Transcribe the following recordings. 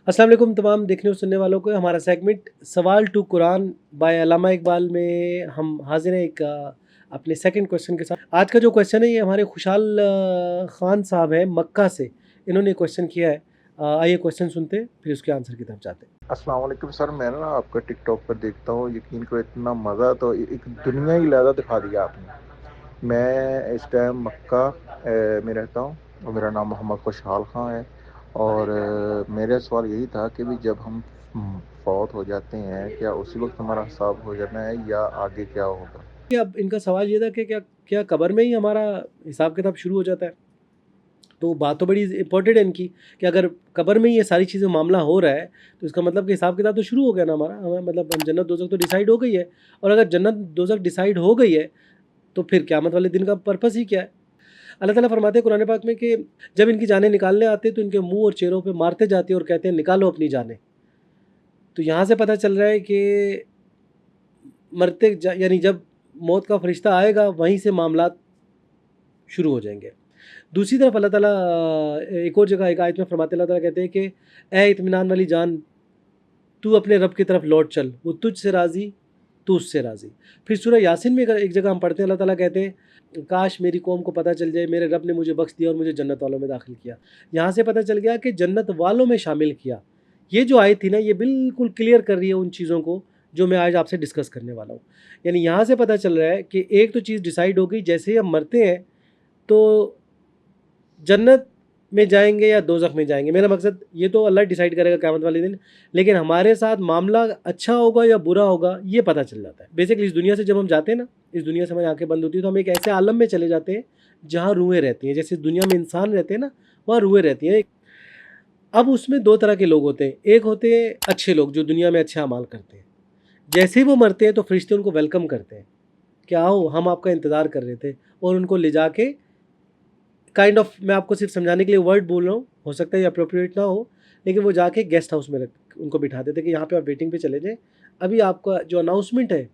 अस्सलाम वालेकुम तमाम देखने और सुनने वालों को। हमारा सेगमेंट सवाल टू कुरान बाय अल्लामा इकबाल में हम हाजिर हैं एक अपने सेकंड क्वेश्चन के साथ। आज का जो क्वेश्चन है ये हमारे खुशाल खान साहब हैं मक्का से, इन्होंने क्वेश्चन किया है। आइए क्वेश्चन सुनते हैं फिर उसके आंसर की तरफ जाते हैं। अस्सलाम वालेकुम सर, मैं ना आपका टिकटॉक पर देखता हूँ। यकीन करो इतना मज़ा, तो एक दुनिया ही लहदा दिखा दिया आपने। मैं इस टाइम मक्का में रहता हूँ और मेरा नाम मोहम्मद खुशहाल खां है। और मेरा सवाल यही था कि भी जब हम फौत हो जाते हैं, क्या उसी वक्त हमारा हिसाब हो जाना है या आगे क्या होगा? कि अब इनका सवाल ये था कि क्या क्या कब्र में ही हमारा हिसाब किताब शुरू हो जाता है। तो बात तो बड़ी इंपॉर्टेंट है इनकी कि अगर कब्र में ही ये सारी चीज़ें मामला हो रहा है तो इसका मतलब कि हिसाब किताब तो शुरू हो गया ना हमारा। हमें मतलब हम जन्नत दोज़ख तो डिसाइड हो गई है, और अगर जन्नत दोज़ख डिसाइड हो गई है तो फिर क़यामत वाले दिन का पर्पस ही क्या है। अल्लाह ताला फरमाते हैं कुरान पाक में कि जब इनकी जानें निकालने आते तो इनके मुंह और चेहरों पे मारते जाते हैं और कहते हैं निकालो अपनी जानें। तो यहाँ से पता चल रहा है कि यानी जब मौत का फरिश्ता आएगा वहीं से मामलात शुरू हो जाएंगे। दूसरी तरफ अल्लाह ताला एक और जगह एक आयत में फरमाते अल्लाह ताला कहते हैं कि ए इत्मीनान वाली जान, तू अपने रब की तरफ लौट चल, वो तुझसे राज़ी, तू उससे राज़ी। फिर सूरह यासीन में एक जगह हम पढ़ते हैं अल्लाह ताला कहते हैं काश मेरी कौम को पता चल जाए मेरे रब ने मुझे बख्श दिया और मुझे जन्नत वालों में दाखिल किया। यहाँ से पता चल गया कि जन्नत वालों में शामिल किया। ये जो आयत थी ना ये बिल्कुल क्लियर कर रही है उन चीज़ों को जो मैं आज आपसे डिस्कस करने वाला हूँ। यानी यहाँ से पता चल रहा है कि एक तो चीज़ डिसाइड हो गई, जैसे ही हम मरते हैं तो जन्नत में जाएंगे या दोज़ख में जाएंगे। मेरा मकसद ये तो अल्लाह डिसाइड करेगा क़यामत वाले दिन, लेकिन हमारे साथ मामला अच्छा होगा या बुरा होगा ये पता चल जाता है। बेसिकली इस दुनिया से जब हम जाते हैं ना, इस दुनिया से हमारी आंखें बंद होती है तो हम एक ऐसे आलम में चले जाते हैं जहाँ रूहें रहती हैं। जैसे इस दुनिया में इंसान रहते हैं ना, वहाँ रूहें रहती हैं। अब उसमें दो तरह के लोग होते हैं। एक होते हैं अच्छे लोग जो दुनिया में अच्छे अमाल करते हैं। जैसे ही वो मरते हैं तो फरिश्ते उनको वेलकम करते हैं कि आओ हम आपका इंतज़ार कर रहे थे, और उनको ले जाके काइंड ऑफ, मैं आपको सिर्फ समझाने के लिए वर्ड बोल रहा हूँ, हो सकता है ये अप्रोप्रिएट ना हो, लेकिन वो जाके गेस्ट हाउस में रख उनको बिठा देते कि यहाँ पे आप वेटिंग पे चले जाएँ, अभी आपका जो अनाउंसमेंट है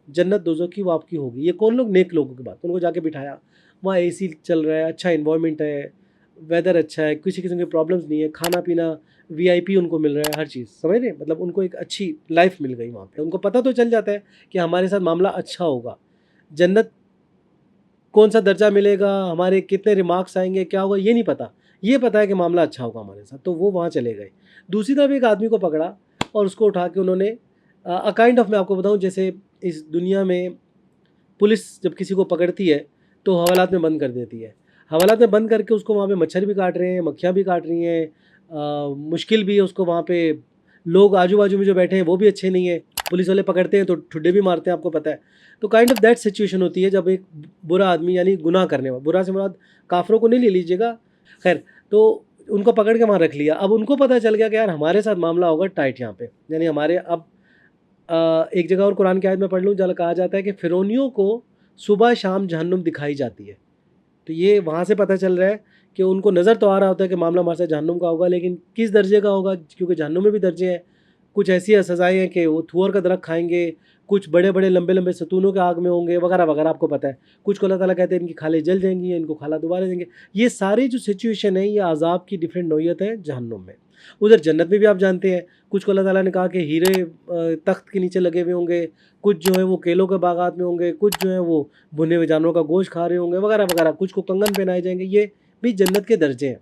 जन्नत दोज़ख की वो आपकी होगी। ये कौन लोग? नेक लोगों की बात। उनको जाके बिठाया, वहाँ एसी चल रहा है, अच्छा इन्वायरमेंट है, वेदर अच्छा है, किसी किस्म की प्रॉब्लम्स नहीं है, खाना पीना वीआईपी उनको मिल रहा है, हर चीज़, समझ रहे हैं? मतलब उनको एक अच्छी लाइफ मिल गई वहाँ पे। उनको पता तो चल जाता है कि हमारे साथ मामला अच्छा होगा। जन्नत कौन सा दर्जा मिलेगा, हमारे कितने रिमार्क्स आएंगे, क्या होगा ये नहीं पता। ये पता है कि मामला अच्छा होगा हमारे साथ, तो वो वहाँ चले गए। दूसरी तरफ एक आदमी को पकड़ा और उसको उठा के उन्होंने काइंड ऑफ, मैं आपको बताऊँ, जैसे इस दुनिया में पुलिस जब किसी को पकड़ती है तो हवालात में बंद कर देती है। हवालात में बंद करके उसको वहाँ पे मच्छर भी काट रहे हैं, मक्खियाँ भी काट रही हैं, मुश्किल भी है उसको वहाँ पे। लोग आजू बाजू में जो बैठे हैं वो भी अच्छे नहीं है, पुलिस वाले पकड़ते हैं तो ठुड्डे भी मारते हैं, आपको पता है। तो काइंड ऑफ दैट सिचुएशन होती है जब एक बुरा आदमी, यानी गुनाह करने वाला, बुरा से मुराद काफरों को नहीं ले लीजिएगा, खैर, तो उनको पकड़ के वहाँ रख लिया। अब उनको पता चल गया कि यार हमारे साथ मामला होगा टाइट यहाँ पे, यानी हमारे अब एक जगह और कुरान की आयत में पढ़ लूँ जहाँ कहा जाता है कि फ़िरौनियों को सुबह शाम जहन्नुम दिखाई जाती है। तो ये वहाँ से पता चल रहा है कि उनको नज़र तो आ रहा होता है कि मामला हमारे साथ जहन्नुम का होगा, लेकिन किस दर्जे का होगा, क्योंकि जहन्नुम में भी दर्जे हैं। कुछ ऐसी सज़ाएँ हैं कि वो थूअर का दरख्त खाएंगे, कुछ बड़े बड़े लंबे लंबे सतूनों के आग में होंगे, वगैरह वगैरह, आपको पता है। कुछ को अल्लाह ताला कहते हैं इनकी खालें जल जाएंगी, इनको खाला दोबारा देंगे। ये सारी जो सिचुएशन है ये अज़ाब की डिफरेंट नौइयत है जहन्नुम में। उधर जन्नत में भी आप जानते हैं, कुछ को अल्लाह ताला ने कहा कि हीरे तख्त के नीचे लगे हुए होंगे, कुछ जो है वो केलों के बागात में होंगे, कुछ जो है वो भुने हुए जानवरों का गोश्त खा रहे होंगे, वगैरह वगैरह, कुछ को कंगन पहनाए जाएंगे। ये भी जन्नत के दर्जे हैं।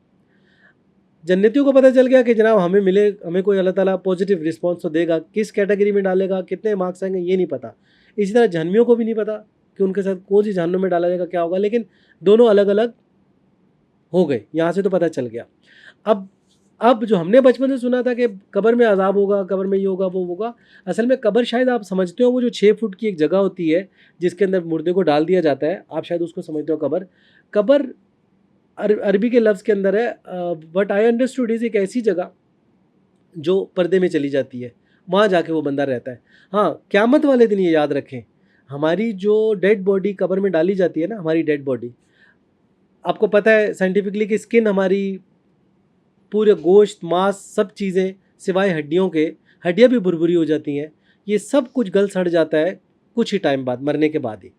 जन्नतियों को पता चल गया कि जनाब हमें मिले, हमें कोई अल्लाह ताला पॉजिटिव रिस्पॉन्स तो देगा, किस कैटेगरी में डालेगा, कितने मार्क्स आएंगे ये नहीं पता। इसी तरह जहन्नमियों को भी नहीं पता कि उनके साथ कौन सी जहन्नुम में डाला जाएगा, क्या होगा, लेकिन दोनों अलग अलग हो गए। यहाँ से तो पता चल गया। अब जो हमने बचपन से सुना था कि कब्र में अज़ाब होगा, कब्र में ये होगा वो होगा, असल में कब्र शायद आप समझते हो वो जो 6 फुट की एक जगह होती है जिसके अंदर मुर्दे को डाल दिया जाता है, आप शायद उसको समझते हो कब्र। कब्र अरबी के लफ्ज़ के अंदर है, बट आई अंडरस्टूड इज़ एक ऐसी जगह जो पर्दे में चली जाती है, वहाँ जाके वो बंदा रहता है। हाँ, क़यामत वाले दिन ये याद रखें, हमारी जो डेड बॉडी कब्र में डाली जाती है ना, हमारी डेड बॉडी, आपको पता है साइंटिफिकली कि स्किन हमारी, पूरे गोश्त मांस सब चीज़ें सिवाय हड्डियों के, हड्डियाँ भी भुरभुरी हो जाती हैं, ये सब कुछ गल सड़ जाता है कुछ ही टाइम बाद, मरने के बाद ही।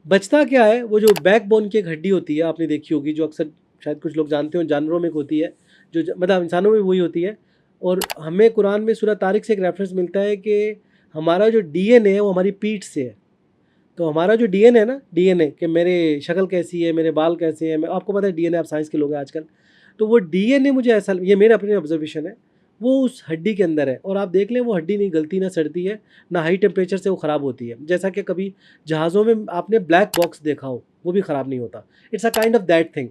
बचता क्या है, वो जो बैकबोन की एक हड्डी होती है, आपने देखी होगी, जो अक्सर शायद कुछ लोग जानते हो जानवरों में होती है, मतलब इंसानों में वही होती है, और हमें कुरान में सूरह तारिक से एक रेफरेंस मिलता है कि हमारा जो डीएनए है वो हमारी पीठ से है। तो हमारा जो डीएनए है ना, डीएनए कि मेरे शक्ल कैसी है, मेरे बाल कैसे हैं, मैं आपको पता है डीएनए, आप साइंस के लोग हैं आजकल, तो वो डीएनए मुझे ऐसा, ये मेरे अपने ऑब्जर्वेशन है, वो उस हड्डी के अंदर है। और आप देख लें वो हड्डी नहीं गलती ना सड़ती है, ना हाई टेम्परेचर से वो ख़राब होती है। जैसा कि कभी जहाज़ों में आपने ब्लैक बॉक्स देखा हो, वो भी ख़राब नहीं होता। It's a kind of that thing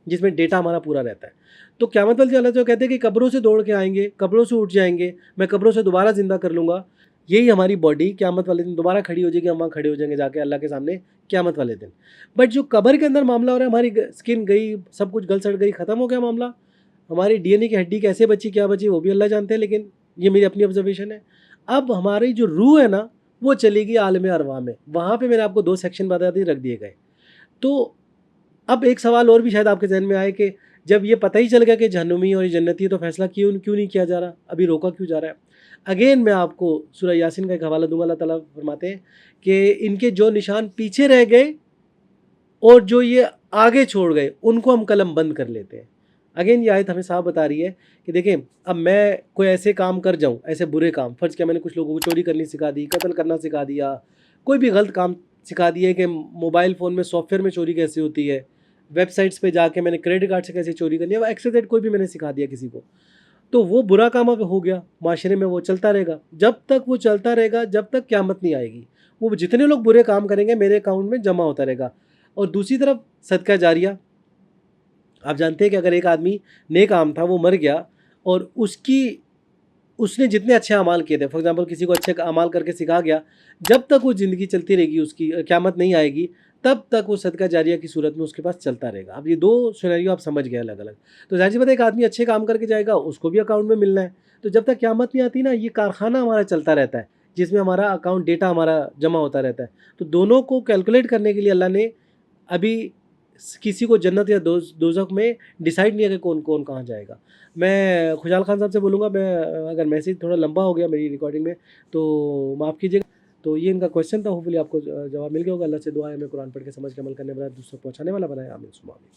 जिसमें डेटा हमारा पूरा रहता है। तो क़यामत वाले दिन अल्लाह जो कहते हैं कि कब्रों से दौड़ के आएंगे, कब्रों से उठ जाएंगे, मैं कब्रों से दोबारा ज़िंदा कर लूँगा। यही हमारी बॉडी क़यामत वाले दिन दोबारा खड़ी हो जाएगी, हम वहाँ खड़े हो जाएंगे जाके अल्लाह के सामने क़यामत वाले दिन। बट जो कब्र के अंदर मामला हो रहा है, हमारी स्किन गई, सब कुछ गल सड़ गई, ख़त्म हो गया मामला, हमारी डीएनए की हड्डी कैसे बची, क्या बची, वो भी अल्लाह जानते हैं, लेकिन ये मेरी अपनी ऑब्जर्वेशन है। अब हमारी जो रूह है ना, वो चलेगी आलम अरवाह में। वहाँ पे मैंने आपको 2 सेक्शन बता दिए, रख दिए गए। तो अब एक सवाल और भी शायद आपके ज़हन में आए कि जब ये पता ही चल गया कि जहन्नुमी और ये जन्नती है, तो फ़ैसला क्यों नहीं किया जा रहा, अभी रोका क्यों जा रहा है? अगेन मैं आपको सूरह यासीन का एक हवाला दूँगा। अल्लाह ताला फरमाते हैं कि इनके जो निशान पीछे रह गए और जो ये आगे छोड़ गए, उनको हम कलम बंद कर लेते हैं। अगेन ये आयत हमें साफ बता रही है कि देखें, अब मैं कोई ऐसे काम कर जाऊँ, ऐसे बुरे काम, फ़र्ज़ किया मैंने कुछ लोगों को चोरी करनी सिखा दी, कत्ल करना सिखा दिया, कोई भी गलत काम सिखा दिया कि मोबाइल फ़ोन में सॉफ्टवेयर में चोरी कैसे होती है, वेबसाइट्स पे जाके मैंने क्रेडिट कार्ड से कैसे चोरी करनी है, वो XYZ कोई भी मैंने सिखा दिया किसी को, तो वो बुरा काम अब हो गया, माशरे में वो चलता रहेगा। जब तक वो चलता रहेगा, जब तक क़यामत नहीं आएगी, वो जितने लोग बुरे काम करेंगे मेरे अकाउंट में जमा होता रहेगा। और दूसरी तरफ सदका जारिया, आप जानते हैं कि अगर एक आदमी नेक आम था, वो मर गया और उसने जितने अच्छे अमाल किए थे, फॉर एग्जांपल किसी को अच्छे अमाल करके सिखा गया, जब तक वो ज़िंदगी चलती रहेगी, उसकी क़यामत नहीं आएगी, तब तक वो सदका जारिया की सूरत में उसके पास चलता रहेगा। अब ये 2 सिनेरियो आप समझ गए अलग अलग। तो ज़ाहिर सी बात है, एक आदमी अच्छे काम करके जाएगा, उसको भी अकाउंट में मिलना है। तो जब तक क़यामत नहीं आती ना, ये कारखाना हमारा चलता रहता है, जिसमें हमारा अकाउंट डेटा हमारा जमा होता रहता है। तो दोनों को कैलकुलेट करने के लिए अल्लाह ने अभी किसी को जन्नत या दोज़ख में डिसाइड नहीं है कि कौन कौन कहाँ जाएगा। मैं खुशहाल खान साहब से बोलूँगा, मैं अगर मैसेज थोड़ा लंबा हो गया मेरी रिकॉर्डिंग में तो माफ़ कीजिएगा। तो ये इनका क्वेश्चन था, होपफुली आपको जवाब मिल गया होगा। अल्लाह से दुआ है हमें कुरान पढ़ के समझ के अमल करने वाला, दूसरों को पहुँचाने वाला बनाए। आमीन सुम्मा आमीन।